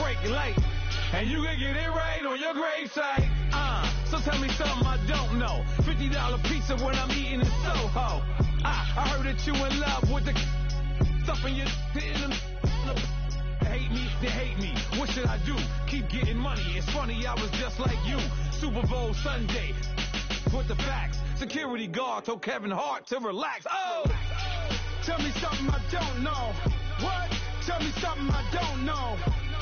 break late. And you can get it right on your gravesite. So tell me something I don't know. $50 pizza when I'm eating in Soho. I heard that you in love with the stuff in your hitting them. Hate me, they hate me. What should I do? Keep getting money. It's funny, I was just like you. Super Bowl Sunday. With the facts. Security guard told Kevin Hart to relax. Oh! Tell me something I don't know. What? Tell me something I don't know.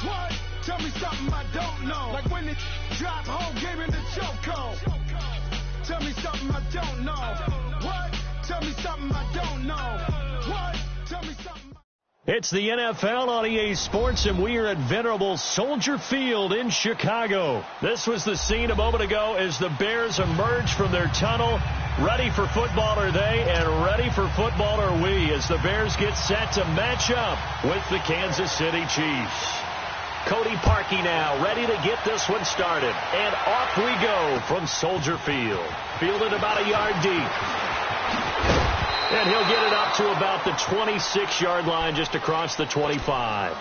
What? Tell me something I don't know. Like when it drop whole game in the chokehold. Tell me something I don't know. What? Tell me something I don't know. What? Tell me something. It's the NFL on EA Sports, and we are at venerable Soldier Field in Chicago. This was the scene a moment ago as the Bears emerged from their tunnel. Ready for football are they, and ready for football are we, as the Bears get set to match up with the Kansas City Chiefs. Cody Parkey now ready to get this one started. And off we go from Soldier Field. Fielded about a yard deep. And he'll get it up to about the 26-yard line, just across the 25.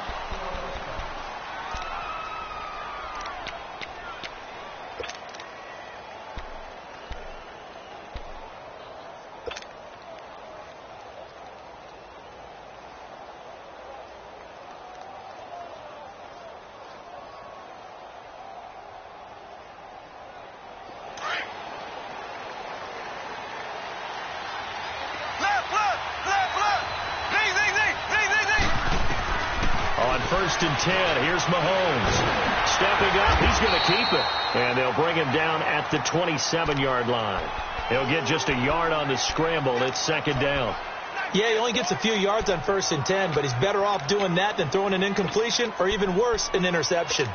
First and 10. Here's Mahomes. Stepping up. He's going to keep it. And they'll bring him down at the 27-yard line. He'll get just a yard on the scramble. It's second down. Yeah, he only gets a few yards on first and 10, but he's better off doing that than throwing an incompletion or even worse, an interception.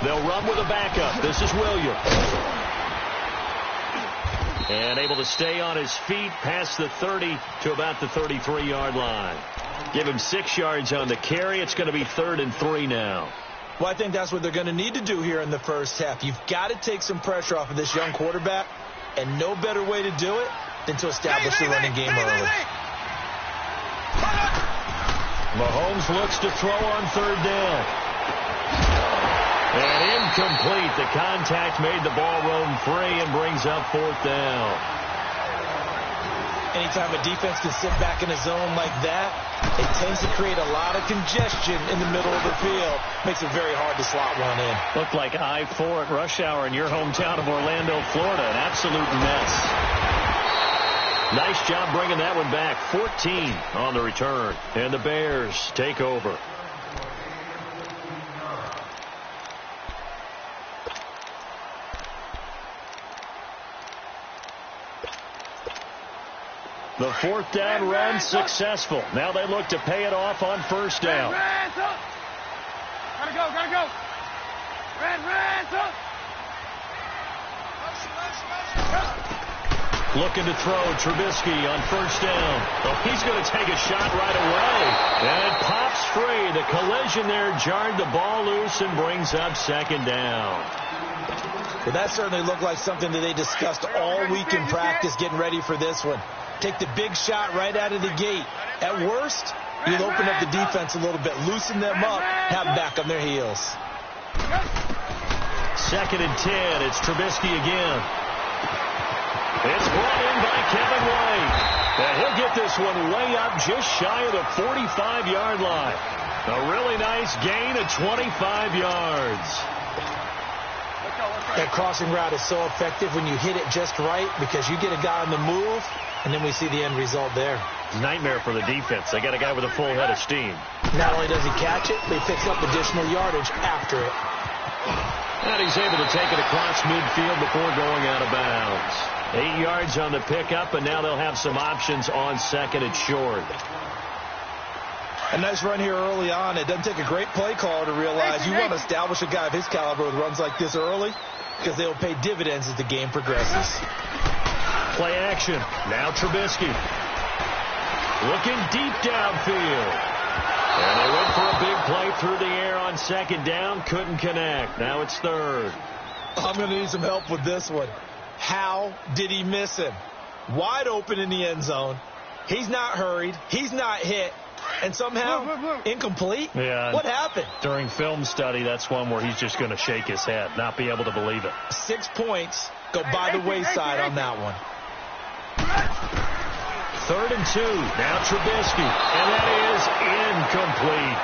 They'll run with a backup. This is Williams. And able to stay on his feet past the 30 to about the 33-yard line. Give him 6 yards on the carry. It's going to be 3rd and 3 now. Well, I think that's what they're going to need to do here in the first half. You've got to take some pressure off of this young quarterback, and no better way to do it than to establish the running game early. Mahomes looks to throw on 3rd down. And incomplete. The contact made the ball roam free and brings up 4th down. Anytime a defense can sit back in a zone like that, it tends to create a lot of congestion in the middle of the field. Makes it very hard to slot one in. Looked like I-4 at rush hour in your hometown of Orlando, Florida. An absolute mess. Nice job bringing that one back. 14 on the return. And the Bears take over. The 4th down run successful. Now they look to pay it off on 1st down. Gotta go. Looking to throw. Trubisky on 1st down. Oh, he's going to take a shot right away. And it pops free. The collision there jarred the ball loose and brings up 2nd down. Well, that certainly looked like something that they discussed all week in practice getting ready for this one. Take the big shot right out of the gate. At worst, you'll open up the defense a little bit, loosen them up, have them back on their heels. 2nd and 10. It's Trubisky again. It's brought in by Kevin White. And he'll get this one way up just shy of the 45-yard line. A really nice gain of 25 yards. That crossing route is so effective when you hit it just right because you get a guy on the move, and then we see the end result there. Nightmare for the defense. They got a guy with a full head of steam. Not only does he catch it, but he picks up additional yardage after it. And he's able to take it across midfield before going out of bounds. 8 yards on the pickup, and now they'll have some options on 2nd and short. A nice run here early on. It doesn't take a great play caller to realize you want to establish a guy of his caliber with runs like this early. because they will pay dividends as the game progresses. Play action. Now Trubisky. Looking deep downfield. And they went for a big play through the air on second down. Couldn't connect. Now it's third. I'm going to need some help with this one. How did he miss him? Wide open in the end zone. He's not hurried. He's not hit. And somehow, incomplete? Yeah. What happened? During film study, that's one where he's just going to shake his head, not be able to believe it. 6 points go by the wayside on that one. 3rd and 2. Now Trubisky. And that is incomplete.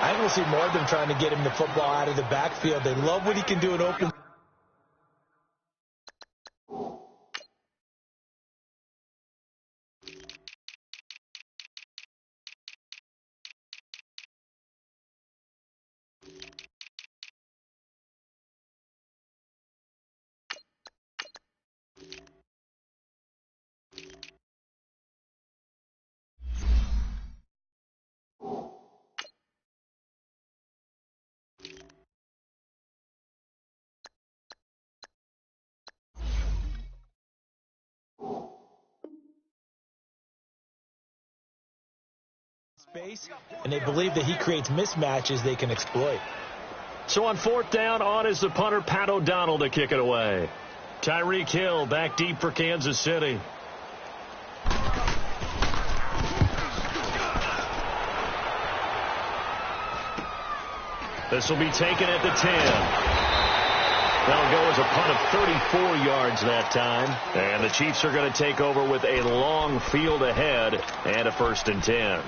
I will see more of them trying to get him the football out of the backfield. They love what he can do in open. Space, and they believe that he creates mismatches they can exploit. So on 4th down, on is the punter, Pat O'Donnell, to kick it away. Tyreek Hill back deep for Kansas City. This will be taken at the 10. That'll go as a punt of 34 yards that time. And the Chiefs are going to take over with a long field ahead and a 1st and 10.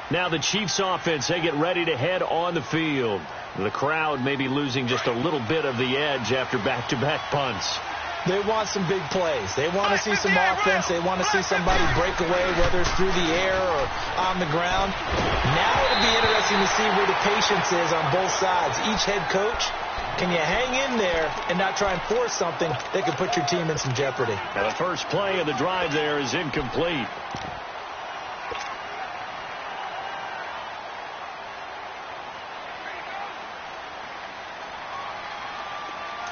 Now the Chiefs offense, they get ready to head on the field. The crowd may be losing just a little bit of the edge after back-to-back punts. They want some big plays. They want to see some offense. They want to see somebody break away, whether it's through the air or on the ground. Now it'll be interesting to see where the patience is on both sides. Each head coach, can you hang in there and not try and force something that could put your team in some jeopardy? Now the first play of the drive there is incomplete.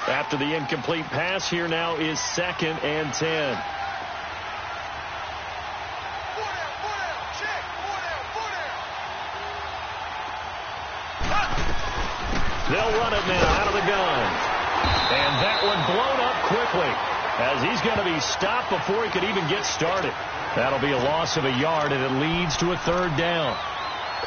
After the incomplete pass, here now is 2nd and 10. They'll run it now out of the gun. And that one blown up quickly as he's going to be stopped before he could even get started. That'll be a loss of a yard, and it leads to a 3rd down.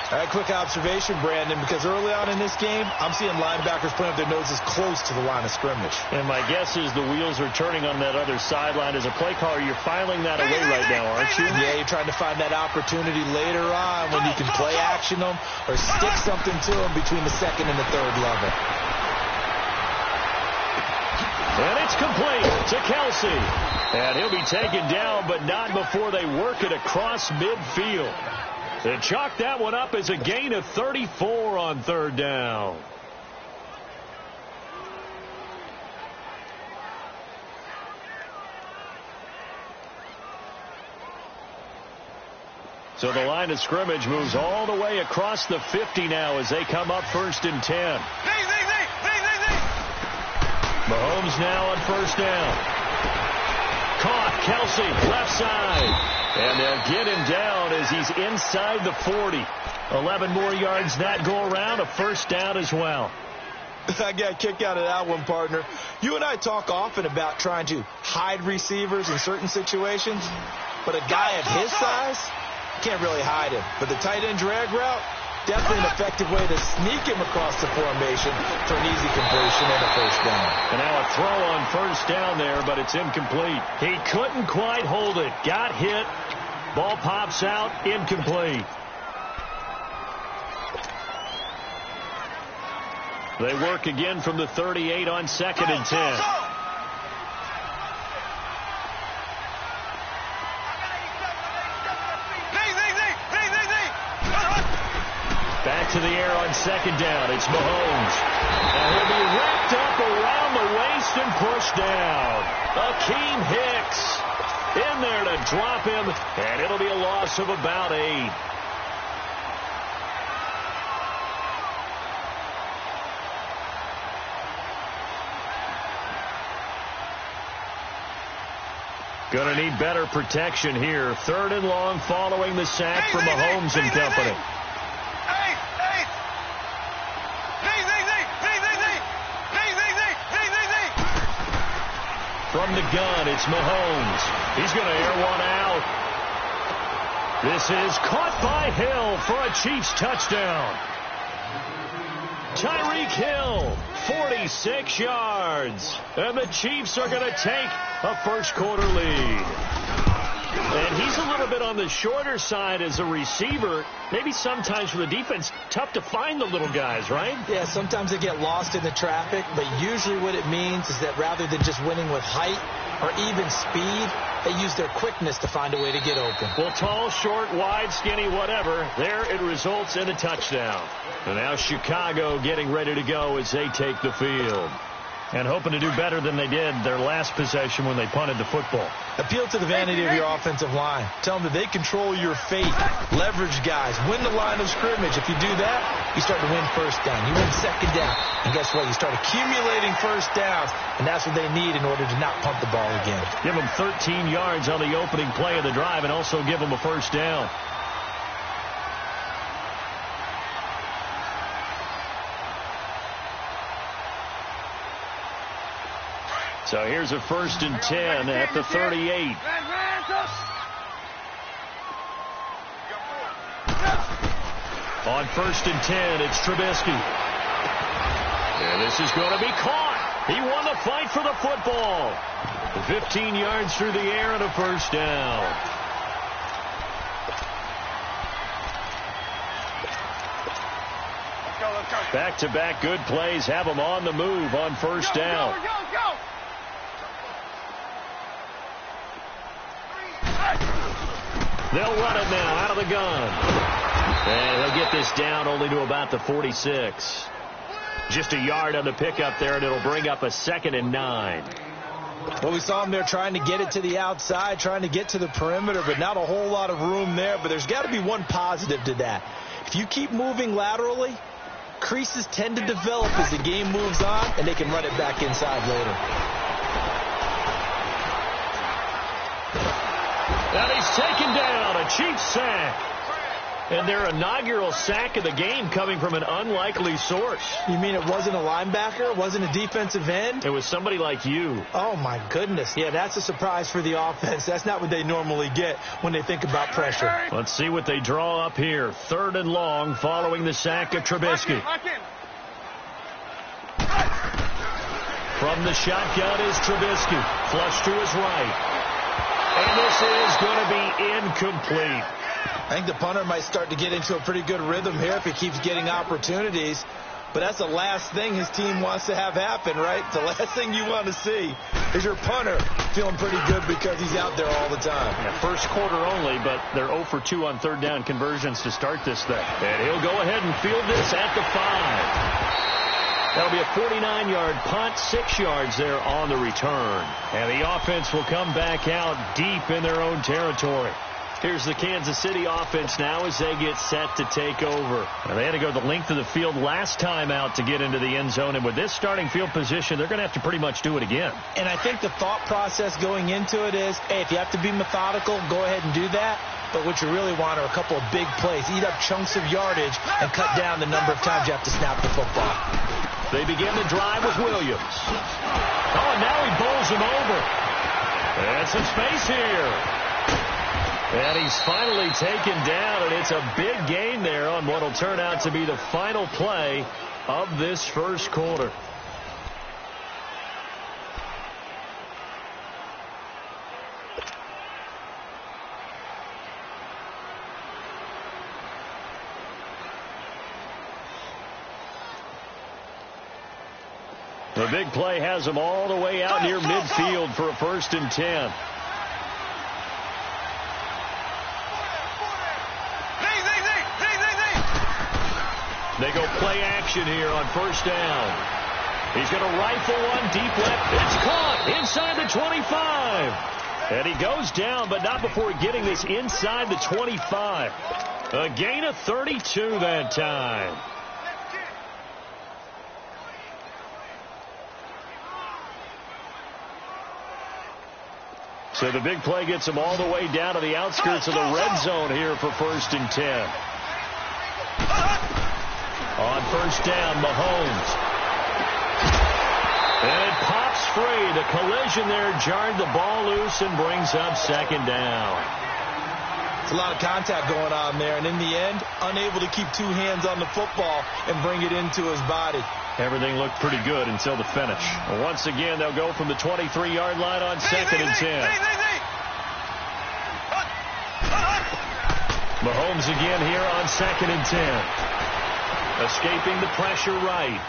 All right, quick observation, Brandon, because early on in this game, I'm seeing linebackers putting up their noses close to the line of scrimmage. And my guess is the wheels are turning on that other sideline. As a play caller, you're filing that away right now, aren't you? Yeah, you're trying to find that opportunity later on when you can play action them or stick something to them between the 2nd and the 3rd level. And it's complete to Kelsey. And he'll be taken down, but not before they work it across midfield. They chalk that one up as a gain of 34 on 3rd down. So the line of scrimmage moves all the way across the 50 now as they come up 1st and 10. Mahomes now on 1st down. Caught, Kelsey, left side. And they'll get him down as he's inside the 40. 11 more yards that go around, a 1st down as well. I got a kick out of that one, partner. You and I talk often about trying to hide receivers in certain situations, but a guy of his size can't really hide him. But the tight end drag route, definitely an effective way to sneak him across the formation for an easy completion and a 1st down. And now a throw on 1st down there, but it's incomplete. He couldn't quite hold it. Got hit. Ball pops out. Incomplete. They work again from the 38 on 2nd and 10. Back to the air on 2nd down. It's Mahomes. And he'll be wrapped up around the waist and pushed down. Akeem Hicks in there to drop him, and it'll be a loss of about 8. Going to need better protection here. 3rd and long following the sack from Mahomes and company. From the gun, it's Mahomes. He's going to air one out. This is caught by Hill for a Chiefs touchdown. Tyreek Hill, 46 yards. And the Chiefs are going to take a first-quarter lead. And he's a little bit on the shorter side as a receiver. Maybe sometimes for the defense, tough to find the little guys, right? Yeah, sometimes they get lost in the traffic, but usually what it means is that rather than just winning with height or even speed, they use their quickness to find a way to get open. Well, tall, short, wide, skinny, whatever, there it results in a touchdown. And now Chicago getting ready to go as they take the field. And hoping to do better than they did their last possession when they punted the football. Appeal to the vanity of your offensive line. Tell them that they control your fate. Leverage guys. Win the line of scrimmage. If you do that, you start to win first down. You win second down. And guess what? You start accumulating first downs. And that's what they need in order to not punt the ball again. Give them 13 yards on the opening play of the drive and also give them a first down. So here's a 1st and 10 at the 38. On 1st and 10, it's Trubisky. And this is going to be caught. He won the fight for the football. 15 yards through the air and a first down. Back-to-back good plays have them on the move on first down. They'll run it now out of the gun. And he'll get this down only to about the 46. Just a yard on the pickup there, and it'll bring up a 2nd and 9. Well, we saw him there trying to get it to the outside, trying to get to the perimeter, but not a whole lot of room there. But there's got to be one positive to that. If you keep moving laterally, creases tend to develop as the game moves on, and they can run it back inside later. And he's taken down, a Chiefs sack. And their inaugural sack of the game coming from an unlikely source. You mean it wasn't a linebacker? It wasn't a defensive end? It was somebody like you. Oh, my goodness. Yeah, that's a surprise for the offense. That's not what they normally get when they think about pressure. Let's see what they draw up here. 3rd and long following the sack of Trubisky. From the shotgun is Trubisky. Flush to his right. And this is going to be incomplete. I think the punter might start to get into a pretty good rhythm here if he keeps getting opportunities. But that's the last thing his team wants to have happen, right? The last thing you want to see is your punter feeling pretty good because he's out there all the time. Yeah, first quarter only, but they're 0 for 2 on 3rd down conversions to start this thing. And he'll go ahead and field this at the 5. That'll be a 49-yard punt, 6 yards there on the return. And the offense will come back out deep in their own territory. Here's the Kansas City offense now as they get set to take over. They had to go the length of the field last time out to get into the end zone. And with this starting field position, they're going to have to pretty much do it again. And I think the thought process going into it is, hey, if you have to be methodical, go ahead and do that. But what you really want are a couple of big plays. Eat up chunks of yardage and cut down the number of times you have to snap the football. They begin the drive with Williams. Oh, and now he bowls him over. And some space here. And he's finally taken down, and it's a big gain there on what will turn out to be the final play of this first quarter. The big play has them all the way out near midfield for a 1st and 10. They go play action here on 1st down. He's going to rifle one deep left. It's caught inside the 25. And he goes down, but not before getting this inside the 25. A gain of 32 that time. So the big play gets him all the way down to the outskirts of the red zone here for 1st and 10. On 1st down, Mahomes. And it pops free. The collision there jarred the ball loose and brings up 2nd down. It's a lot of contact going on there, and in the end, unable to keep 2 hands on the football and bring it into his body. Everything looked pretty good until the finish. Once again, they'll go from the 23-yard line on 2nd and 10. Mahomes again here on 2nd and 10. Escaping the pressure right.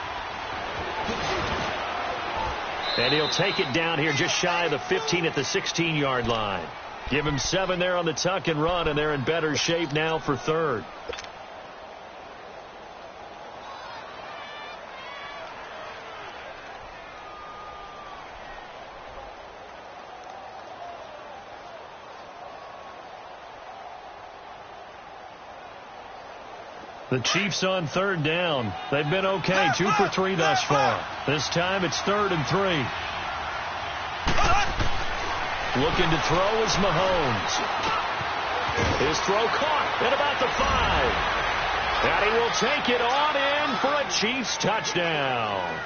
And he'll take it down here just shy of the 15 at the 16-yard line. Give him 7 there on the tuck and run, and they're in better shape now for 3rd. The Chiefs on 3rd down. They've been okay, 2 for 3 thus far. This time it's 3rd and 3. Looking to throw is Mahomes. His throw caught at about the 5. And he will take it on in for a Chiefs touchdown.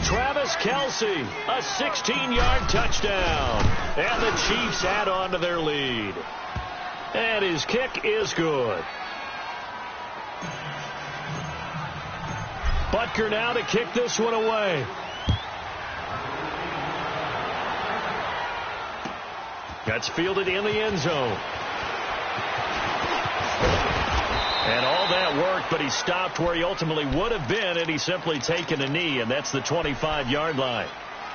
Travis Kelce, a 16-yard touchdown. And the Chiefs add on to their lead. And his kick is good. Butker now to kick this one away. That's fielded in the end zone. And all that worked, but he stopped where he ultimately would have been had he simply taken a knee, and that's the 25-yard line.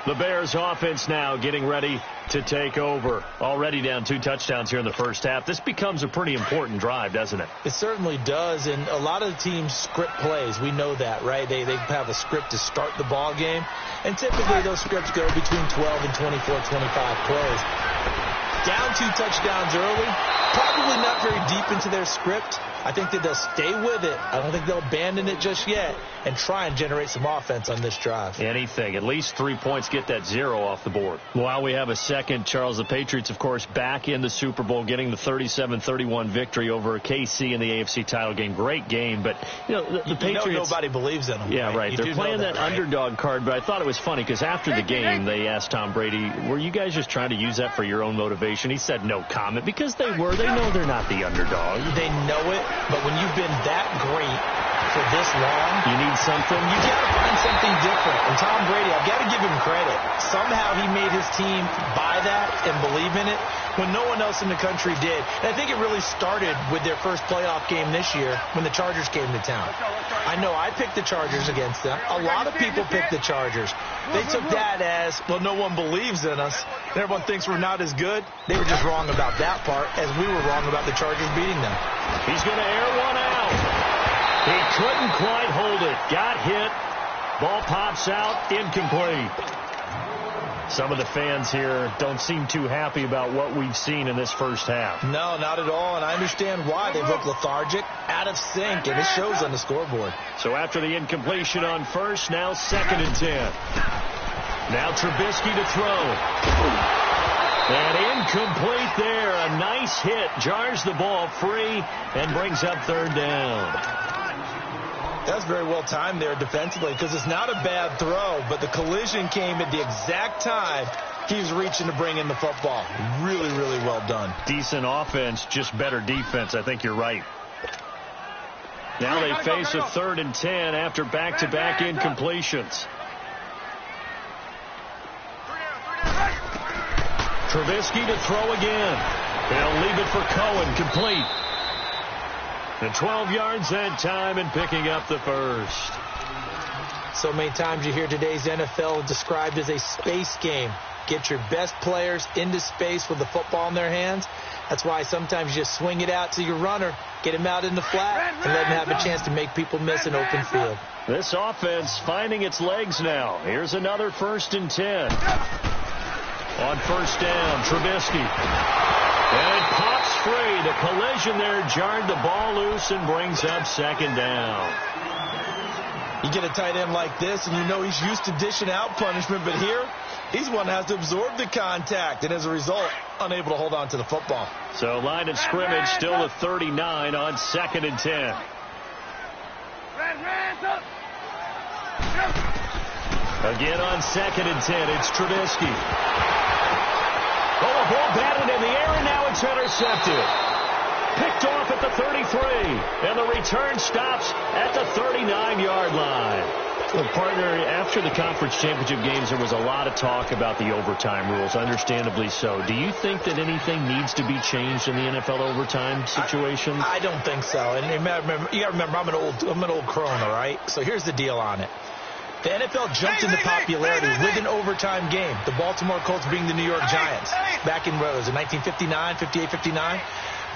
The Bears offense now getting ready to take over. Already down 2 touchdowns here in the first half. This becomes a pretty important drive, doesn't it? It certainly does, and a lot of the teams script plays. We know that, right? They have a script to start the ball game, and typically those scripts go between 12 and 24, 25 plays. Down 2 touchdowns early, probably not very deep into their script. I think that they'll stay with it. I don't think they'll abandon it just yet and try and generate some offense on this drive. Anything. At least 3 points, get that 0 off the board. While we have a second, Charles, the Patriots, of course, back in the Super Bowl, getting the 37-31 victory over KC in the AFC title game. Great game, but the Patriots. Nobody believes in them. Yeah, right. They're playing that underdog card, but I thought it was funny because after the game, they asked Tom Brady, were you guys just trying to use that for your own motivation? He said no comment because they were. They know they're not the underdog. They know it. But when you've been that great for this long, you need something. You got to find something different. And Tom Brady, I've got to give him credit. Somehow he made his team buy that and believe in it when no one else in the country did. And I think it really started with their first playoff game this year when the Chargers came to town. I know I picked the Chargers against them. A lot of people picked the Chargers. They took that as, well, no one believes in us. And everyone thinks we're not as good. They were just wrong about that part, as we were wrong about the Chargers beating them. He's going to air one out. He couldn't quite hold it. Got hit. Ball pops out. Incomplete. Some of the fans here don't seem too happy about what we've seen in this first half. No, not at all, and I understand why. They've looked lethargic, out of sync, and it shows on the scoreboard. So after the incompletion on first, now 2nd and 10. Now Trubisky to throw. And incomplete there. A nice hit. Jars the ball free and brings up 3rd down. That's very well timed there defensively because it's not a bad throw, but the collision came at the exact time he was reaching to bring in the football. Really, really well done. Decent offense, just better defense. I think you're right. Now they face a 3rd and 10 after back-to-back incompletions. Trubisky to throw again. They'll leave it for Cohen, complete. And 12 yards that time and picking up the first. So many times you hear today's NFL described as a space game. Get your best players into space with the football in their hands. That's why sometimes you just swing it out to your runner, get him out in the flat, and let him have a chance to make people miss an open field. This offense finding its legs now. Here's another 1st and 10. On 1st down, Trubisky. And it pops free. The collision there jarred the ball loose and brings up 2nd down. You get a tight end like this, and you know he's used to dishing out punishment, but here He's one that has to absorb the contact, and as a result, unable to hold on to the football. So line of scrimmage still at 39 on 2nd and 10. Again on 2nd and 10, it's Trubisky. Oh, a ball batted in the air, and now it's intercepted. Picked off at the 33, and the return stops at the 39-yard line. Well, partner, after the conference championship games, there was a lot of talk about the overtime rules, understandably so. Do you think that anything needs to be changed in the NFL overtime situation? I don't think so. And you got to remember, I'm an old crone, all right? So here's the deal on it. The NFL jumped into popularity with an overtime game. The Baltimore Colts being the New York Giants back in, what was it, 1959, 58, 59?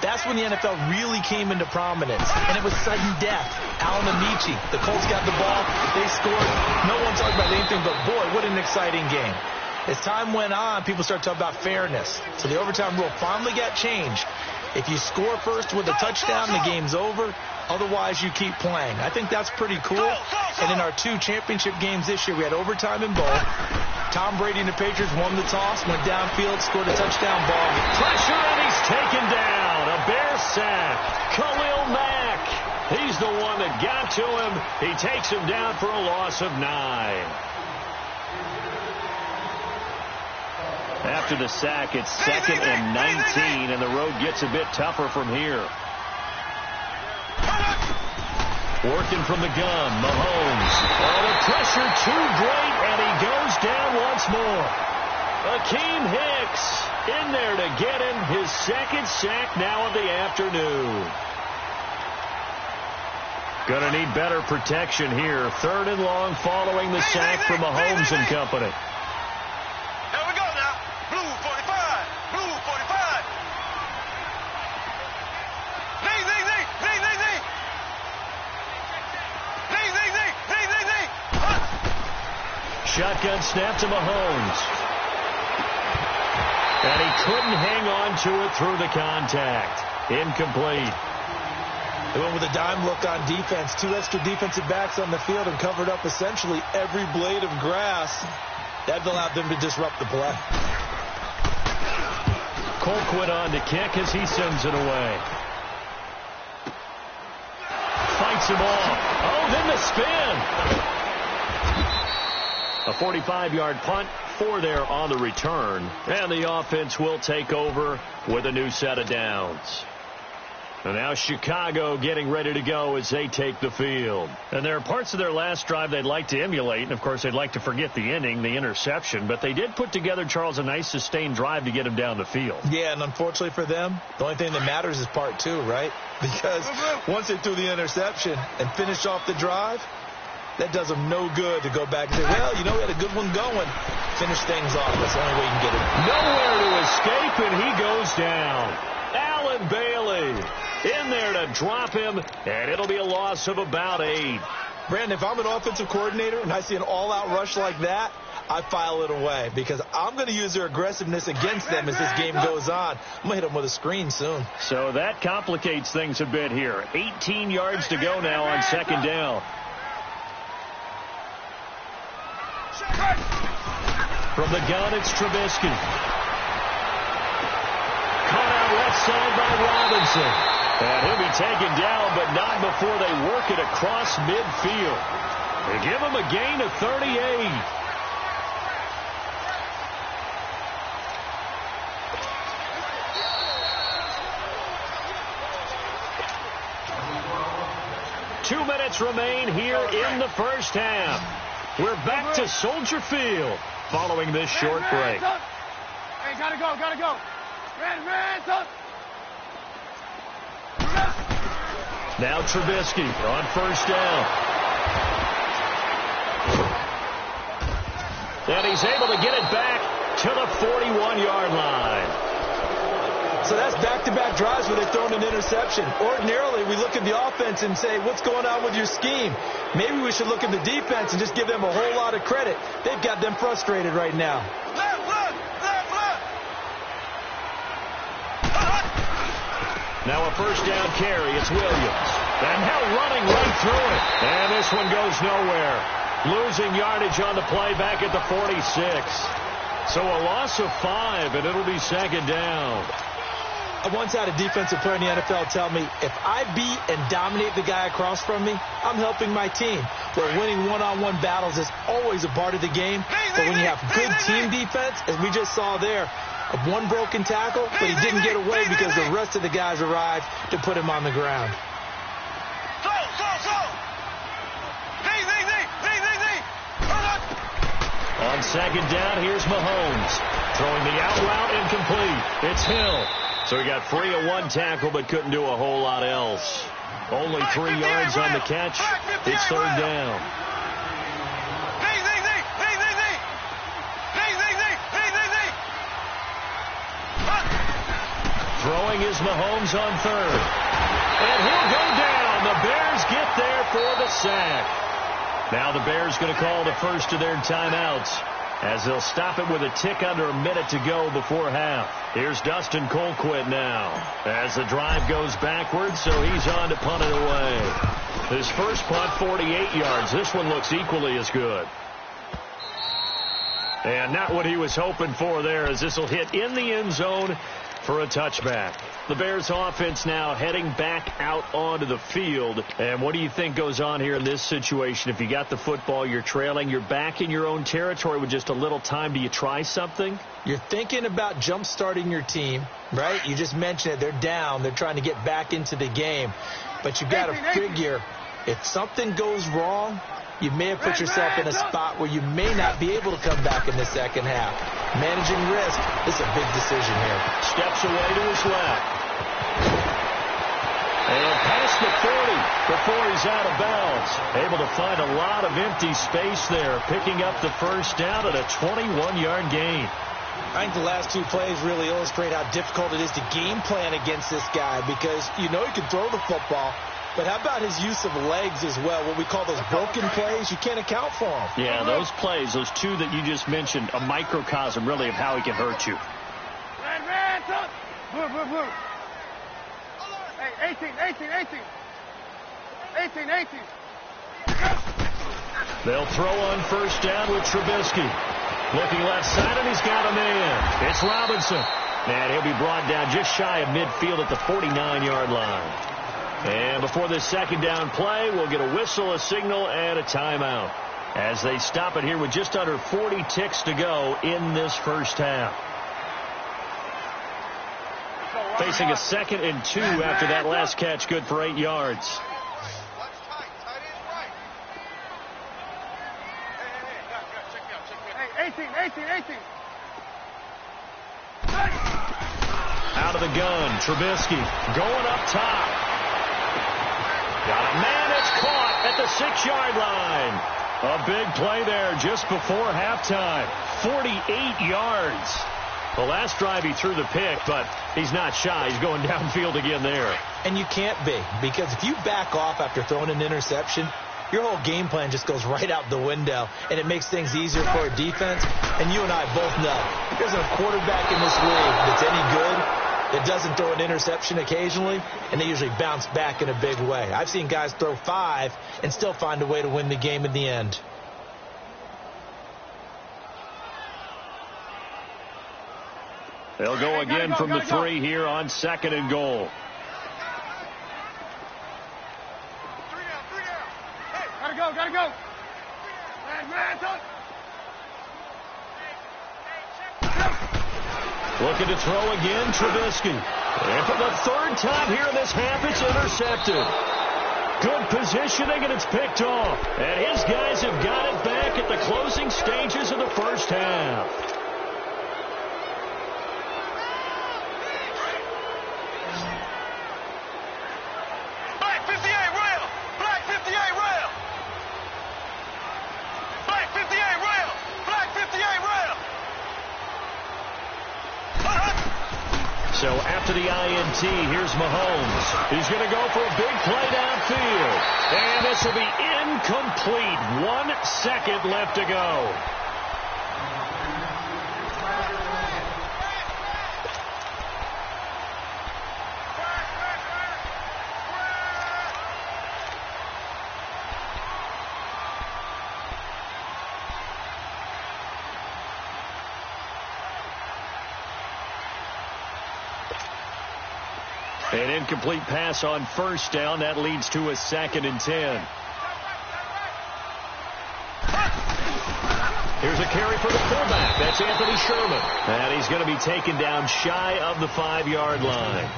That's when the NFL really came into prominence, and it was sudden death. Alan Amici, the Colts got the ball, they scored. No one talked about anything but, boy, what an exciting game. As time went on, people started talking about fairness. So the overtime rule finally got changed. If you score first with a touchdown, the game's over. Otherwise, you keep playing. I think that's pretty cool. And in our 2 championship games this year, we had overtime in both. Tom Brady and the Patriots won the toss, went downfield, scored a touchdown ball. Pressure, and he's taken down. A Bear sack. Khalil Mack. He's the one that got to him. He takes him down for a loss of 9. After the sack, it's 2nd and 19, and the road gets a bit tougher from here. Working from the gun, Mahomes. Oh, the pressure too great, and he goes down once more. Akeem Hicks in there to get him his 2nd sack now of the afternoon. Gonna need better protection here. 3rd and long following the sack from Mahomes and company. Here we go now. Blue 45. Blue 45. Shotgun snap to Mahomes. And he couldn't hang on to it through the contact. Incomplete. They went with a dime look on defense. 2 extra defensive backs on the field and covered up essentially every blade of grass. That allowed them to disrupt the play. Colquitt on to kick as he sends it away. Fights him off. Oh, then the spin. A 45-yard punt, 4 there on the return. And the offense will take over with a new set of downs. And now Chicago getting ready to go as they take the field. And there are parts of their last drive they'd like to emulate. And, of course, they'd like to forget the ending, the interception. But they did put together, Charles, a nice sustained drive to get him down the field. Yeah, and unfortunately for them, the only thing that matters is part 2, right? Because once they threw the interception and finished off the drive, that does them no good to go back and say, well, you know, we had a good one going. Finish things off. That's the only way you can get it. Nowhere to escape, and he goes down. Allen Bailey in there to drop him, and it'll be a loss of about 8. Brandon, if I'm an offensive coordinator and I see an all-out rush like that, I file it away because I'm going to use their aggressiveness against them as this game goes on. I'm going to hit them with a screen soon. So that complicates things a bit here. 18 yards to go now on 2nd down. From the gun, it's Trubisky. Caught out left side by Robinson. And he'll be taken down, but not before they work it across midfield. They give him a gain of 38. Two minutes remain here in the first half. We're back to Soldier Field following this short break. Hey, gotta go. Red, up. Now Trubisky on 1st down. And he's able to get it back to the 41-yard line. So that's back-to-back drives where they've thrown an interception. Ordinarily, we look at the offense and say, what's going on with your scheme? Maybe we should look at the defense and just give them a whole lot of credit. They've got them frustrated right now. Now a 1st down carry. It's Williams. And now running right through it. And this one goes nowhere. Losing yardage on the play back at the 46. So a loss of 5, and it'll be second down. I once had a defensive player in the NFL tell me, if I beat and dominate the guy across from me, I'm helping my team. Where winning one-on-one battles is always a part of the game. But when you have good team defense, as we just saw there, one broken tackle, but he didn't get away because the rest of the guys arrived to put him on the ground. On second down, here's Mahomes. Throwing the out route incomplete. It's Hill. So he got free of one tackle but couldn't do a whole lot else. Only 3 yards on the catch. It's third down. Throwing is Mahomes on third. And he'll go down. The Bears get there for the sack. Now the Bears going to call the first of their timeouts as they'll stop it with a tick under a minute to go before half. Here's Dustin Colquitt now as the drive goes backwards, so he's on to punt it away. His first punt, 48 yards. This one looks equally as good. And not what he was hoping for there, as this will hit in the end zone for a touchback. The Bears offense now heading back out onto the field. And what do you think goes on here in this situation? If you got the football, you're trailing, you're back in your own territory with just a little time. Do you try something? You're thinking about jump-starting your team, right? You just mentioned it. They're down. They're trying to get back into the game. But you got to figure, if something goes wrong, you may have put yourself in a spot where you may not be able to come back in the second half. Managing risk is a big decision here. Steps away to his left. And past the 40 before he's out of bounds. Able to find a lot of empty space there, picking up the first down at a 21-yard gain. I think the last 2 plays really illustrate how difficult it is to game plan against this guy, because you know he can throw the football. But how about his use of legs as well? What we call those broken plays, you can't account for them. Yeah, those plays, those 2 that you just mentioned, a microcosm really of how he can hurt you. Hey, 18. They'll throw on first down with Trubisky. Looking left side, and he's got a man. It's Robinson. And he'll be brought down just shy of midfield at the 49-yard line. And before this second down play, we'll get a whistle, a signal, and a timeout as they stop it here with just under 40 ticks to go in this first half. Facing a 2nd and 2 after that last catch, good for 8 yards. Hey, 18. Out of the gun, Trubisky going up top. Got a man that's caught at the 6-yard line. A big play there just before halftime. 48 yards. The last drive he threw the pick, but he's not shy. He's going downfield again there. And you can't be, because if you back off after throwing an interception, your whole game plan just goes right out the window, and it makes things easier for a defense. And you and I both know, if there's a quarterback in this league that's any good, that doesn't throw an interception occasionally, and they usually bounce back in a big way. I've seen guys throw 5 and still find a way to win the game in the end. They'll go again from the 3 here on 2nd and goal. Gotta go. Looking to throw again, Trubisky. And for the 3rd time here in this half, it's intercepted. Good positioning, and it's picked off. And his guys have got it back at the closing stages of the first half. So after the INT, here's Mahomes. He's going to go for a big play downfield. And this will be incomplete. 1 second left to go. An incomplete pass on first down. That leads to a 2nd and 10. Here's a carry for the fullback. That's Anthony Sherman. And he's going to be taken down shy of the 5-yard line.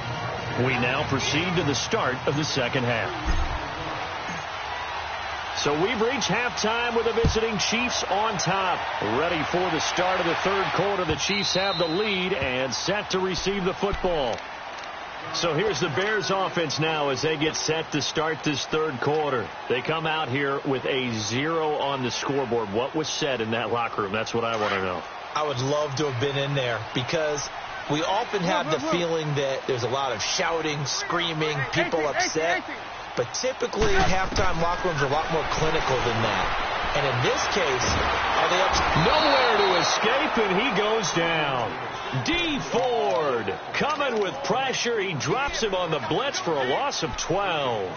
We now proceed to the start of the second half. So we've reached halftime with the visiting Chiefs on top. Ready for the start of the third quarter. The Chiefs have the lead and set to receive the football. So here's the Bears offense now as they get set to start this third quarter. They come out here with a 0 on the scoreboard. What was said in that locker room? That's what I want to know. I would love to have been in there because we often have the feeling that there's a lot of shouting, screaming, people upset. But typically, halftime locker rooms are a lot more clinical than that. And in this case, are they up? Nowhere to escape, and he goes down. D. Ford coming with pressure. He drops him on the blitz for a loss of 12.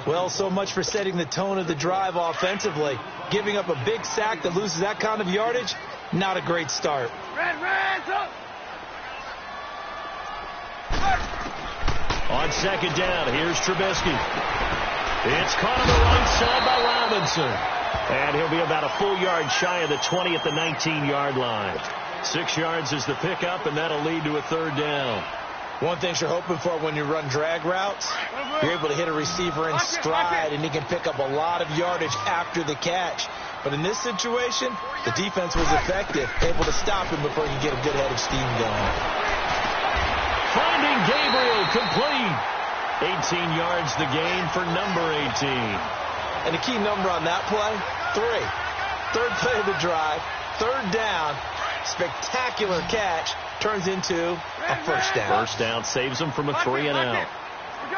Well, so much for setting the tone of the drive offensively. Giving up a big sack that loses that kind of yardage, not a great start. Reds up. On second down, here's Trubisky. It's caught on the right side by Robinson. And he'll be about a full yard shy of the 20 at the 19-yard line. 6 yards is the pickup, and that'll lead to a third down. One thing you're hoping for when you run drag routes, you're able to hit a receiver in stride, and he can pick up a lot of yardage after the catch. But in this situation, the defense was effective, able to stop him before he could get a good head of steam going. Finding Gabriel complete. 18 yards the gain for number 18. And the key number on that play, 3. Third play of the drive, third down, spectacular catch, turns into a first down. First down saves him from a 3 and out. We're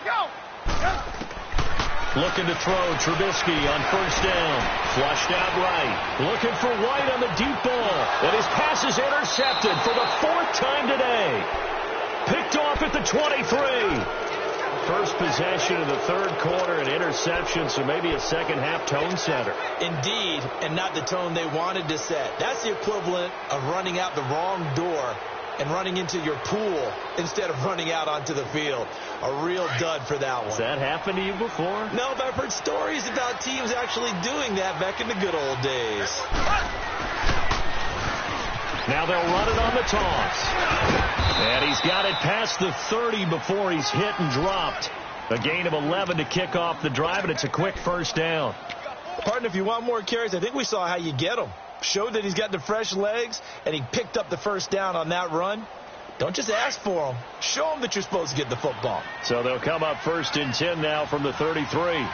go. Looking to throw, Trubisky on first down. Flushed out right. Looking for White on the deep ball. And his pass is intercepted for the 4th time today. Picked off at the 23. First possession of the third quarter, an interception, so maybe a second half tone setter. Indeed, and not the tone they wanted to set. That's the equivalent of running out the wrong door and running into your pool instead of running out onto the field. A real dud for that one. Has that happened to you before? No, but I've heard stories about teams actually doing that back in the good old days. Now they'll run it on the toss. And he's got it past the 30 before he's hit and dropped. A gain of 11 to kick off the drive, and it's a quick first down. Pardon, if you want more carries, I think we saw how you get them. Showed that he's got the fresh legs, and he picked up the first down on that run. Don't just ask for them. Show them that you're supposed to get the football. So they'll come up 1st and 10 now from the 33.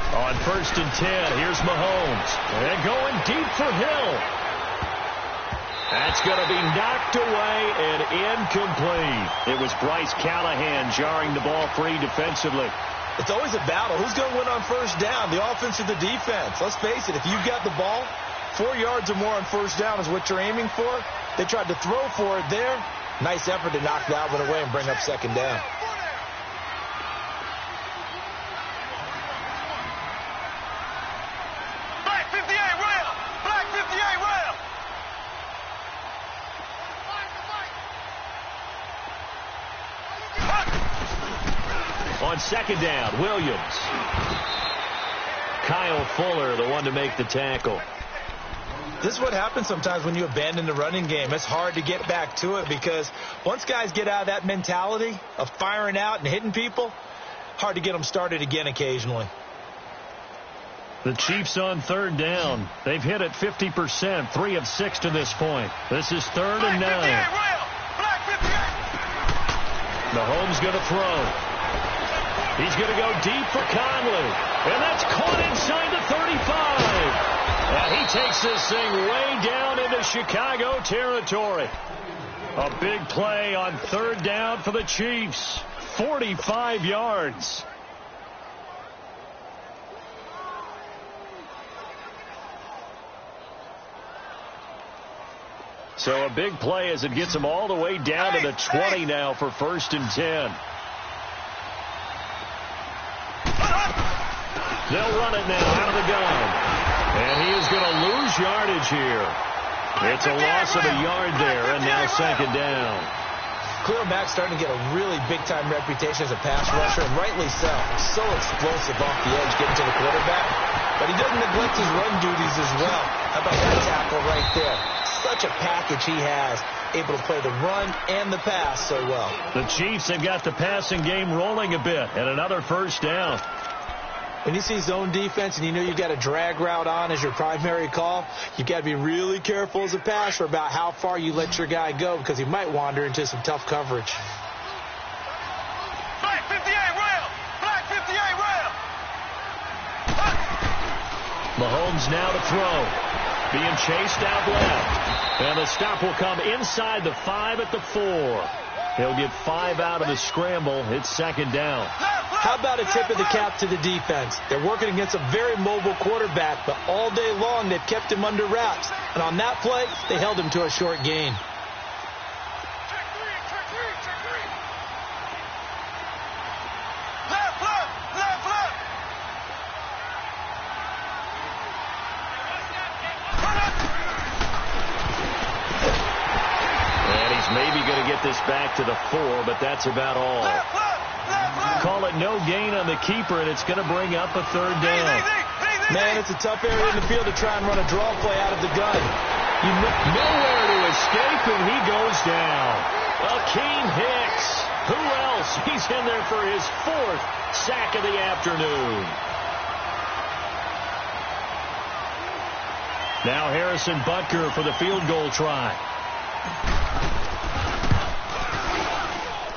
On 1st and 10, here's Mahomes. And going deep for Hill. That's going to be knocked away and incomplete. It was Bryce Callahan jarring the ball free defensively. It's always a battle. Who's going to win on first down, the offense or the defense? Let's face it, if you've got the ball, 4 yards or more on first down is what you're aiming for. They tried to throw for it there. Nice effort to knock that one away and bring up second down. On second down, Williams. Kyle Fuller, the one to make the tackle. This is what happens sometimes when you abandon the running game. It's hard to get back to it because once guys get out of that mentality of firing out and hitting people, hard to get them started again occasionally. The Chiefs on third down. They've hit it 50%, 3 of 6 to this point. This is 3rd and 9. Mahomes going to throw. He's going to go deep for Conley. And that's caught inside the 35. And he takes this thing way down into Chicago territory. A big play on third down for the Chiefs. 45 yards. So a big play as it gets them all the way down to the 20 now for 1st and 10. They'll run it now out of the gun. And he is going to lose yardage here. It's a loss of a yard there, and now second down. Khalil Mack's starting to get a really big-time reputation as a pass rusher, and rightly so. So explosive off the edge, getting to the quarterback. But he doesn't neglect his run duties as well. How about that tackle right there? Such a package he has, able to play the run and the pass so well. The Chiefs have got the passing game rolling a bit, and another first down. When you see zone defense and you know you've got a drag route on as your primary call, you've got to be really careful as a passer about how far you let your guy go because he might wander into some tough coverage. Flag 58 rail! Flag 58 rail! Mahomes now to throw. Being chased out left. And the stop will come inside the 5 at the 4. He'll get 5 out of the scramble. It's second down. How about a tip of the cap to the defense? They're working against a very mobile quarterback, but all day long they've kept him under wraps. And on that play, they held him to a short gain. Maybe going to get this back to the 4, but that's about all. Call it no gain on the keeper, and it's going to bring up a third down. Man, it's a tough area in the field to try and run a draw play out of the gun. Nowhere to escape, and he goes down. Akeem Hicks. Who else? He's in there for his 4th sack of the afternoon. Now Harrison Butker for the field goal try.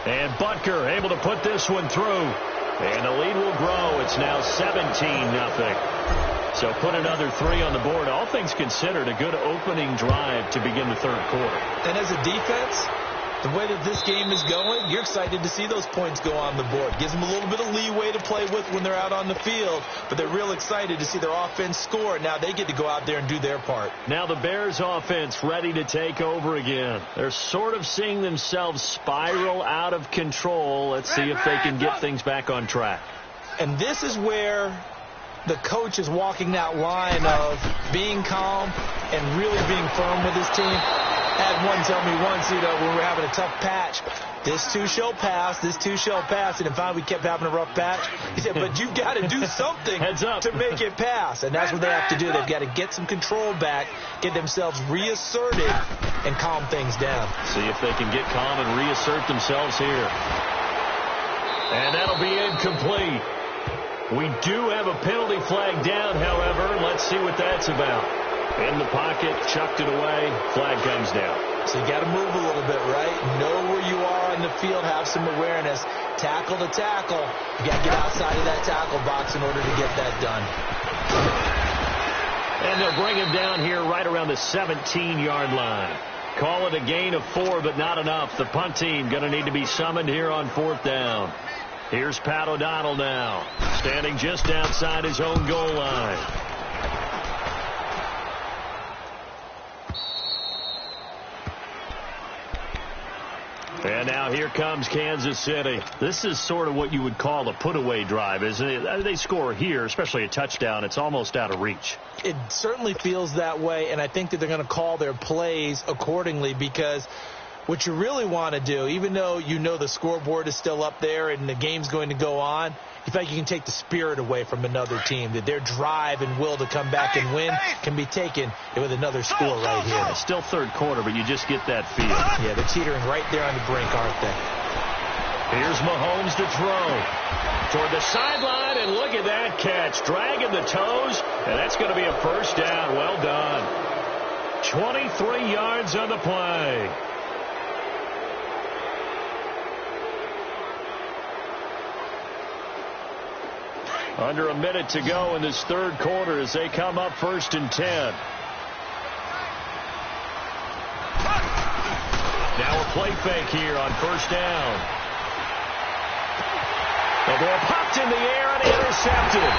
And Butker able to put this one through. And the lead will grow. It's now 17-0. So put another 3 on the board. All things considered, a good opening drive to begin the third quarter. And as a defense, the way that this game is going, you're excited to see those points go on the board. Gives them a little bit of leeway to play with when they're out on the field, but they're real excited to see their offense score. Now they get to go out there and do their part. Now the Bears offense ready to take over again. They're sort of seeing themselves spiral out of control. Let's see if they can get things back on track. And this is where the coach is walking that line of being calm and really being firm with his team. Had one tell me once, when we were having a tough patch, this too shall pass, this too shall pass. And finally we kept having a rough patch. He said, but you've got to do something to make it pass. And that's what they have to do. They've got to get some control back, get themselves reasserted, and calm things down. See if they can get calm and reassert themselves here. And that'll be incomplete. We do have a penalty flag down, however. Let's see what that's about. In the pocket, chucked it away, flag comes down. So you got to move a little bit, right? Know where you are on the field, have some awareness. Tackle to tackle. You got to get outside of that tackle box in order to get that done. And they'll bring him down here right around the 17-yard line. Call it a gain of 4, but not enough. The punt team going to need to be summoned here on 4th down. Here's Pat O'Donnell now, standing just outside his own goal line. And now here comes Kansas City. This is sort of what you would call a put-away drive, isn't it? They score here, especially a touchdown. It's almost out of reach. It certainly feels that way, and I think that they're going to call their plays accordingly because what you really want to do, even though you know the scoreboard is still up there and the game's going to go on, you think you can take the spirit away from another team, that their drive and will to come back and win can be taken with another score right here. It's still third quarter, but you just get that feel. Yeah, they're teetering right there on the brink, aren't they? Here's Mahomes to throw. Toward the sideline, and look at that catch. Dragging the toes, and that's going to be a first down. Well done. 23 yards on the play. Under a minute to go in this third quarter as they come up 1st and 10. Now a play fake here on 1st down. The ball popped in the air and intercepted.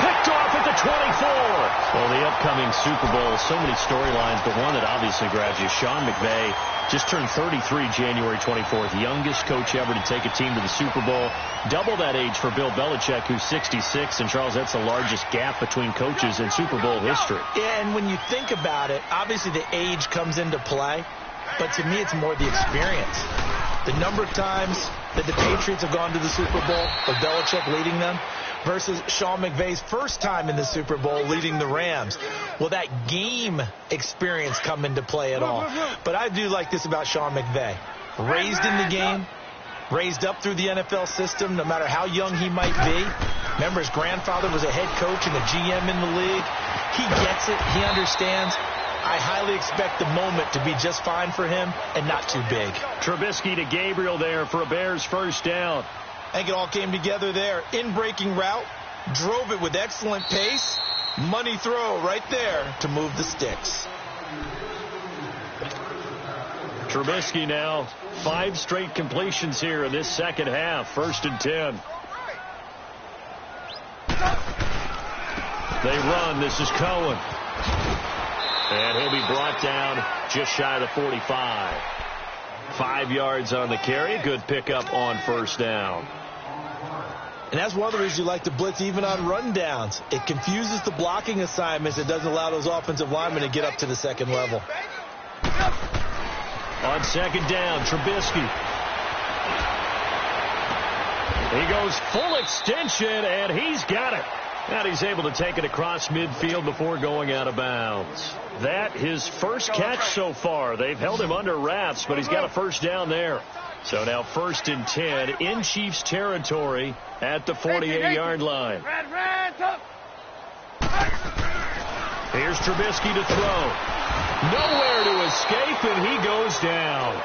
Picked off at the 24. Well, the upcoming Super Bowl, so many storylines, but one that obviously grabs you. Sean McVay just turned 33 January 24th, youngest coach ever to take a team to the Super Bowl. Double that age for Bill Belichick, who's 66. And, Charles, that's the largest gap between coaches in Super Bowl history. Yeah, and when you think about it, obviously the age comes into play. But to me, it's more the experience. The number of times that the Patriots have gone to the Super Bowl with Belichick leading them versus Sean McVay's first time in the Super Bowl leading the Rams. Will that game experience come into play at all? But I do like this about Sean McVay. Raised in the game, raised up through the NFL system, no matter how young he might be. Remember, his grandfather was a head coach and a GM in the league. He gets it. He understands. I highly expect the moment to be just fine for him and not too big. Trubisky to Gabriel there for a Bears first down. I think it all came together there. In-breaking route, drove it with excellent pace. Money throw right there to move the sticks. Trubisky now 5 straight completions here in this second half. 1st and 10. They run. This is Cohen. And he'll be brought down just shy of the 45. 5 yards on the carry. Good pickup on first down. And that's one of the reasons you like to blitz even on rundowns. It confuses the blocking assignments. It doesn't allow those offensive linemen to get up to the second level. On second down, Trubisky. He goes full extension, and he's got it. And he's able to take it across midfield before going out of bounds. That his first catch so far. They've held him under wraps, but he's got a first down there. So now 1st and 10 in Chiefs territory at the 48-yard line. Here's Trubisky to throw. Nowhere to escape, and he goes down.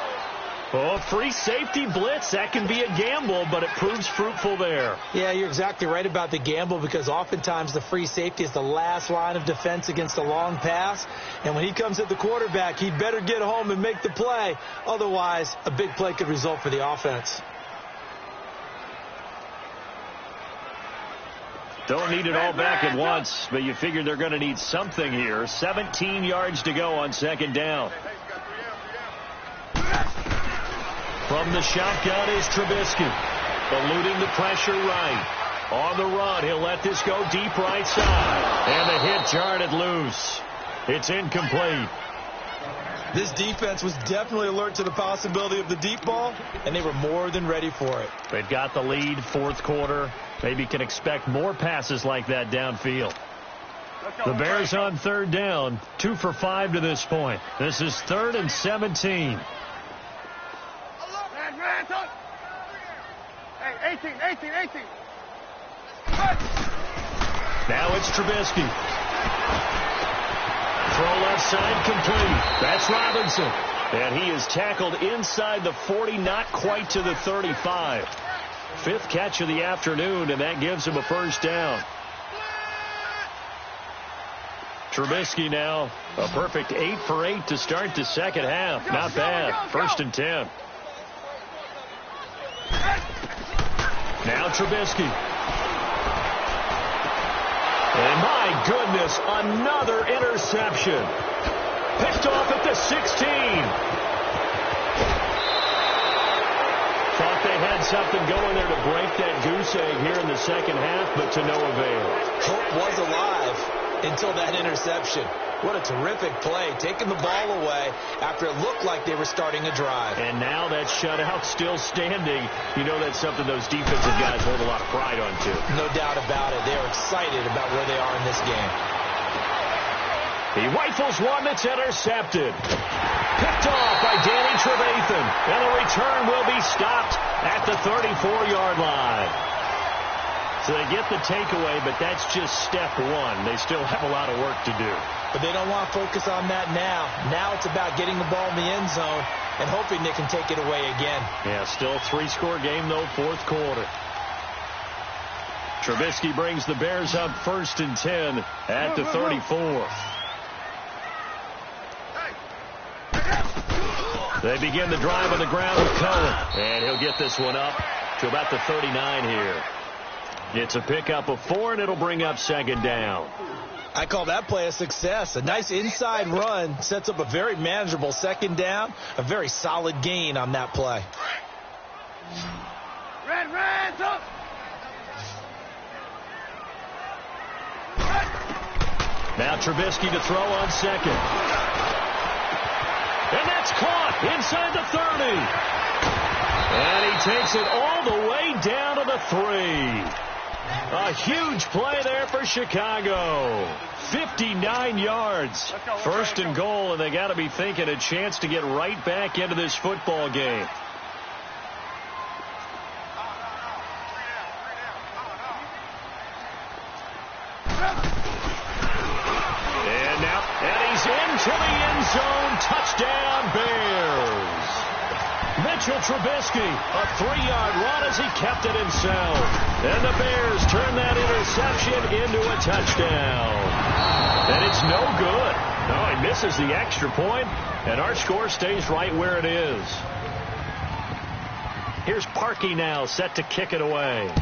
Oh, free safety blitz, that can be a gamble, but it proves fruitful there. Yeah, you're exactly right about the gamble because oftentimes the free safety is the last line of defense against a long pass. And when he comes at the quarterback, he'd better get home and make the play. Otherwise, a big play could result for the offense. Don't need it all back at once, but you figure they're going to need something here. 17 yards to go on second down. From the shotgun is Trubisky, eluding the pressure right. On the run, he'll let this go deep right side. And the hit jarred it loose. It's incomplete. This defense was definitely alert to the possibility of the deep ball, and they were more than ready for it. They've got the lead, 4th quarter. Maybe can expect more passes like that downfield. The Bears on 3rd down, 2 for 5 to this point. This is 3rd and 17. Hey, 18. Now it's Trubisky. Throw left side complete. That's Robinson. And he is tackled inside the 40, not quite to the 35. 5th catch of the afternoon, and that gives him a first down. Trubisky now a perfect 8 for 8 to start the second half. Not bad. 1st and 10. Now Trubisky. And my goodness, another interception. Picked off at the 16. Thought they had something going there to break that goose egg here in the second half, but to no avail. Hope was alive until that interception. What a terrific play, taking the ball away after it looked like they were starting a drive. And now that shutout still standing. You know that's something those defensive guys hold a lot of pride on, too. No doubt about it. They're excited about where they are in this game. He rifles one that's intercepted. Picked off by Danny Trevathan. And the return will be stopped at the 34-yard line. So they get the takeaway, but that's just step 1. They still have a lot of work to do. But they don't want to focus on that now. Now it's about getting the ball in the end zone and hoping they can take it away again. Yeah, still a 3-score game, though, 4th quarter. Trubisky brings the Bears up 1st and 10 at the 34. They begin the drive on the ground with Cohen. And he'll get this one up to about the 39 here. It's a pickup of 4, and it'll bring up second down. I call that play a success. A nice inside run sets up a very manageable second down, a very solid gain on that play. Red, up! Now Trubisky to throw on second. And that's caught inside the 30. And he takes it all the way down to the 3. A huge play there for Chicago. 59 yards. First and goal, and they got to be thinking a chance to get right back into this football game. And he's into the end zone. Touchdown, Bears. Mitchell Trubisky, a 3-yard run as he kept it himself. And the Bears turn that interception into a touchdown. And it's no good. No, he misses the extra point, and our score stays right where it is. Here's Parkey now, set to kick it away.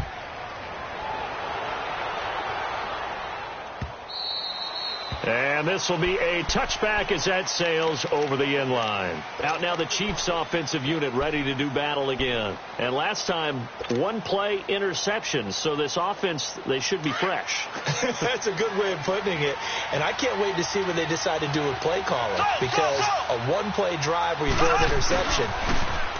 And this will be a touchback as that sails over the end line. Out now the Chiefs offensive unit ready to do battle again. And last time, one play interception. So this offense, they should be fresh. That's a good way of putting it. And I can't wait to see what they decide to do with play calling. Because a one-play drive where you throw an interception,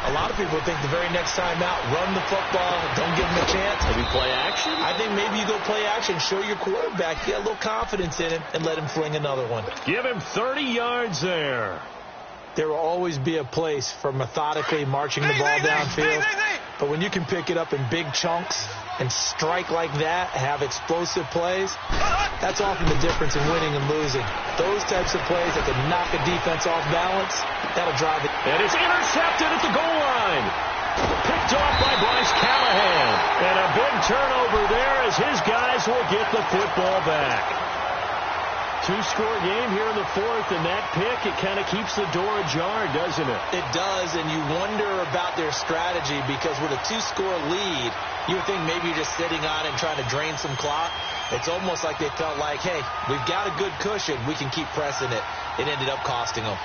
a lot of people think the very next time out, run the football, don't give them a chance. Maybe play action? I think maybe you go play action, show your quarterback, get a little confidence in him, and let him fling another one. Give him 30 yards there. There will always be a place for methodically marching the ball downfield. But when you can pick it up in big chunks and strike like that, have explosive plays, that's often the difference in winning and losing. Those types of plays that can knock a defense off balance, that'll drive it. And it's intercepted at the goal line. Picked off by Bryce Callahan. And a big turnover there as his guys will get the football back. Two-score game here in the fourth, and that pick, it kind of keeps the door ajar, doesn't it? It does, and you wonder about their strategy because with a two-score lead, you would think maybe you're just sitting on it and trying to drain some clock. It's almost like they felt like, hey, we've got a good cushion. We can keep pressing it. It ended up costing them.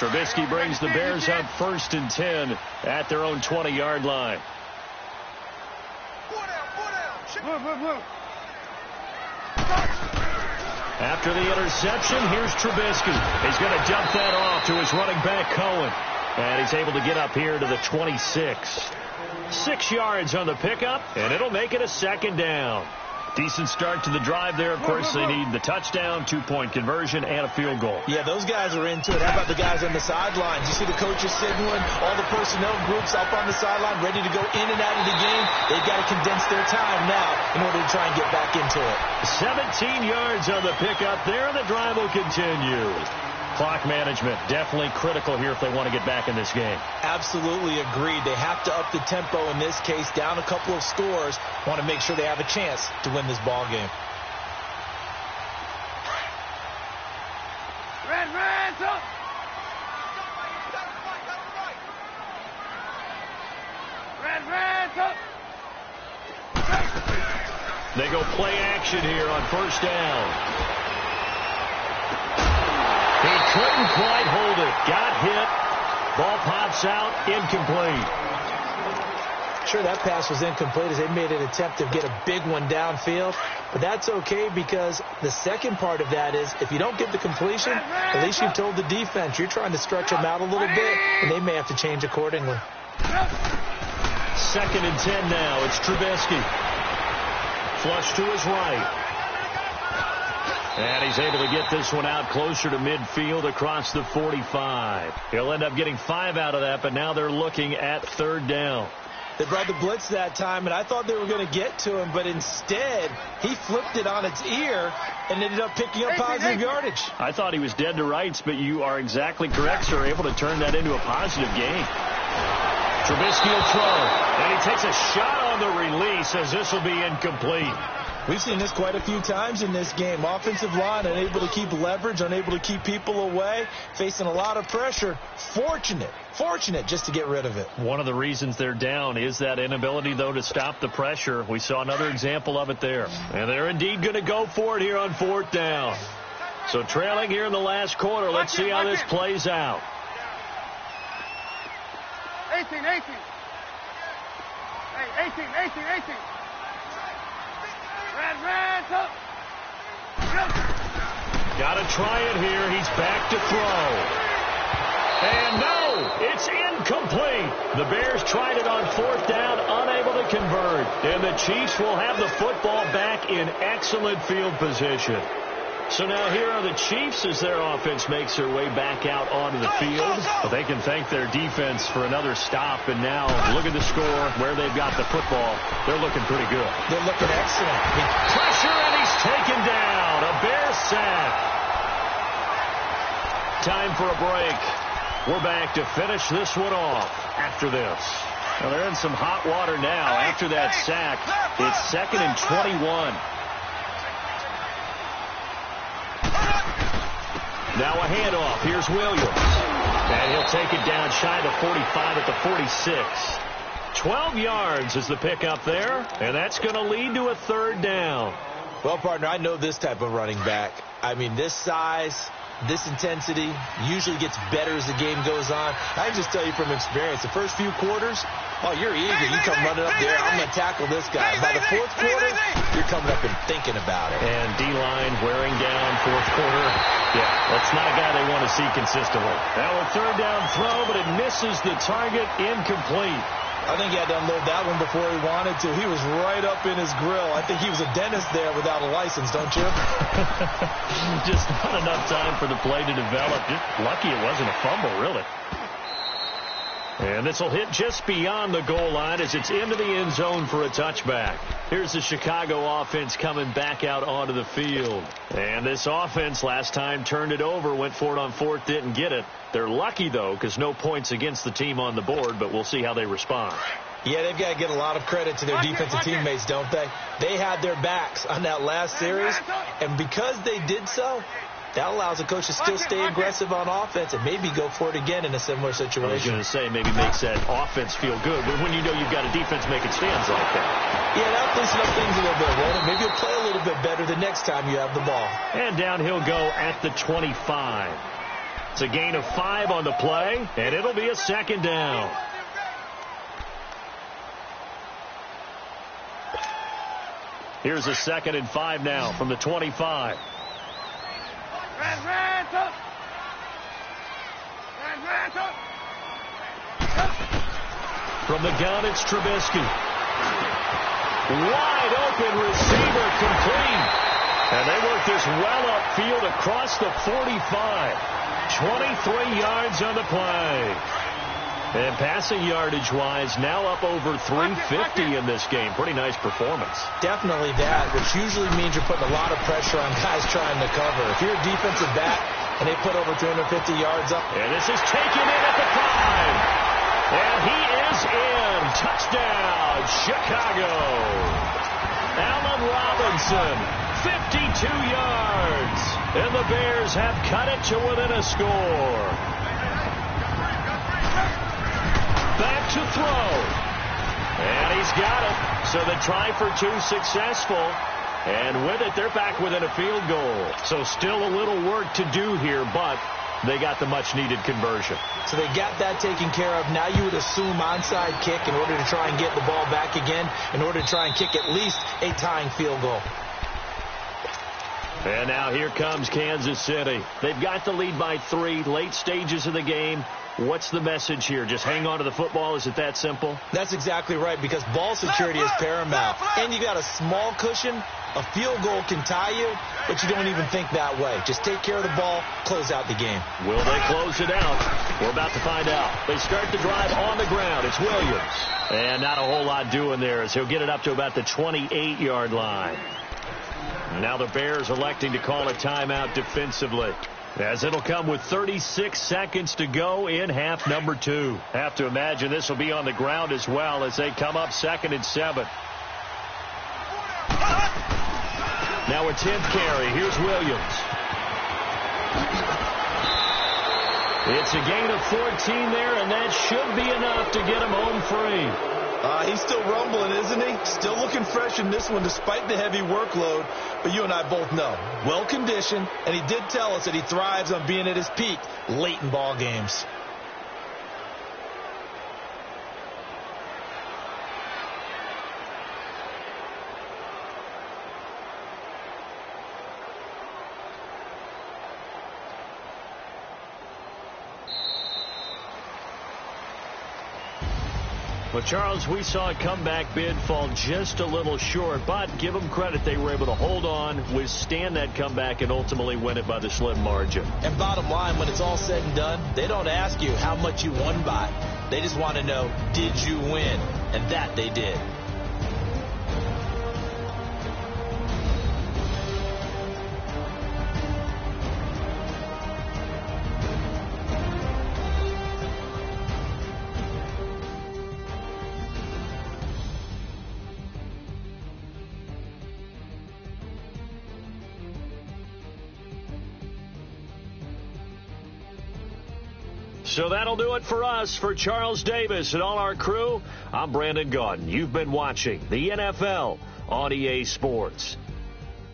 Trubisky brings the Bears up 1st and 10 at their own 20-yard line. After the interception, here's Trubisky. He's going to dump that off to his running back, Cohen. And he's able to get up here to the 26. 6 yards on the pickup, and it'll make it a second down. Decent start to the drive there. Of course, they need the touchdown, 2-point conversion, and a field goal. Yeah, those guys are into it. How about the guys on the sidelines? You see the coaches signaling, all the personnel groups up on the sideline ready to go in and out of the game. They've got to condense their time now in order to try and get back into it. 17 yards on the pickup there, and the drive will continue. Clock management definitely critical here if they want to get back in this game. Absolutely agreed. They have to up the tempo in this case, down a couple of scores. Want to make sure they have a chance to win this ball game. Red, up! Red, up! They go play action here on 1st down. He couldn't quite hold it. Got hit. Ball pops out. Incomplete. Sure, that pass was incomplete as they made an attempt to get a big one downfield. But that's okay because the second part of that is if you don't get the completion, at least you've told the defense you're trying to stretch them out a little bit, and they may have to change accordingly. 2nd and 10 now. It's Trubisky. Flush to his right. And he's able to get this one out closer to midfield across the 45. He'll end up getting 5 out of that, but now they're looking at 3rd down. They brought the blitz that time, and I thought they were going to get to him, but instead he flipped it on its ear and ended up picking up positive yardage. I thought he was dead to rights, but you are exactly correct, sir. Able to turn that into a positive gain. Trubisky will throw, and he takes a shot on the release as this will be incomplete. We've seen this quite a few times in this game. Offensive line unable to keep leverage, unable to keep people away, facing a lot of pressure. Fortunate just to get rid of it. One of the reasons they're down is that inability, though, to stop the pressure. We saw another example of it there. And they're indeed going to go for it here on 4th down. So trailing here in the last quarter. Let's see how this plays out. 18. Hey, 18. Red, up. Got to try it here. He's back to throw. And no, it's incomplete. The Bears tried it on 4th down, unable to convert. And the Chiefs will have the football back in excellent field position. So now here are the Chiefs as their offense makes their way back out onto the field. But they can thank their defense for another stop. And now look at the score, where they've got the football. They're looking pretty good. They're looking excellent. Pressure, and he's taken down. A Bears sack. Time for a break. We're back to finish this one off after this. Now they're in some hot water now after that sack. It's 2nd and 21. Now a handoff. Here's Williams. And he'll take it down shy of the 45 at the 46. 12 yards is the pickup there. And that's going to lead to a 3rd down. Well, partner, I know this type of running back. I mean, this size, this intensity usually gets better as the game goes on. I can just tell you from experience, the first few quarters, oh, you're eager. You come running up there. I'm going to tackle this guy. By the 4th quarter, you're coming up and thinking about it. And D-line wearing down 4th quarter. Yeah, that's not a guy they want to see consistently. Now a 3rd down throw, but it misses the target, incomplete. I think he had to unload that one before he wanted to. He was right up in his grill. I think he was a dentist there without a license, don't you? Just not enough time for the play to develop. Just lucky it wasn't a fumble, really. And this will hit just beyond the goal line as it's into the end zone for a touchback. Here's the Chicago offense coming back out onto the field. And this offense last time turned it over, went for it on 4th, didn't get it. They're lucky, though, because no points against the team on the board, but we'll see how they respond. Yeah, they've got to get a lot of credit to their defensive teammates, don't they? They had their backs on that last series, and because they did so, that allows the coach to still stay aggressive on offense and maybe go for it again in a similar situation. I was going to say maybe makes that offense feel good, but when you know you've got a defense making stands like that. Yeah, that'll loosen up things a little bit, Roland. Maybe you'll play a little bit better the next time you have the ball. And down he'll go at the 25. It's a gain of 5 on the play, and it'll be a 2nd down. Here's a 2nd and 5 now from the 25. Red, up. From the gun, it's Trubisky. Wide open receiver, complete. And they work this well upfield across the 45. 23 yards on the play. And passing yardage-wise, now up over 350 in this game. Pretty nice performance. Definitely that, which usually means you're putting a lot of pressure on guys trying to cover. If you're a defensive back and they put over 350 yards up. And this is taken in at the 5. And he is in. Touchdown, Chicago. Allen Robinson, 52 yards. And the Bears have cut it to within a score. Back to throw. And he's got it. So the try for 2 successful. And with it, they're back within a field goal. So still a little work to do here, but they got the much-needed conversion. So they got that taken care of. Now you would assume onside kick in order to try and get the ball back again, in order to try and kick at least a tying field goal. And now here comes Kansas City. They've got the lead by 3, late stages of the game. What's the message here? Just hang on to the football? Is it that simple? That's exactly right, because ball security is paramount. And you got a small cushion. A field goal can tie you, but you don't even think that way. Just take care of the ball, close out the game. Will they close it out? We're about to find out. They start the drive on the ground. It's Williams. And not a whole lot doing there as he'll get it up to about the 28-yard line. Now the Bears electing to call a timeout defensively, as it'll come with 36 seconds to go in half number 2. Have to imagine this will be on the ground as well as they come up 2nd and 7. Now a 10th carry. Here's Williams. It's a gain of 14 there, and that should be enough to get him home free. He's still rumbling, isn't he? Still looking fresh in this one despite the heavy workload. But you and I both know, well-conditioned, and he did tell us that he thrives on being at his peak late in ball games. Well, Charles, we saw a comeback bid fall just a little short, but give them credit. They were able to hold on, withstand that comeback, and ultimately win it by the slim margin. And bottom line, when it's all said and done, they don't ask you how much you won by. They just want to know, did you win? And that they did. So that'll do it for us. For Charles Davis and all our crew, I'm Brandon Gaudin. You've been watching the NFL on EA Sports.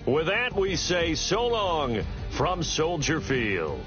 With that, we say so long from Soldier Field.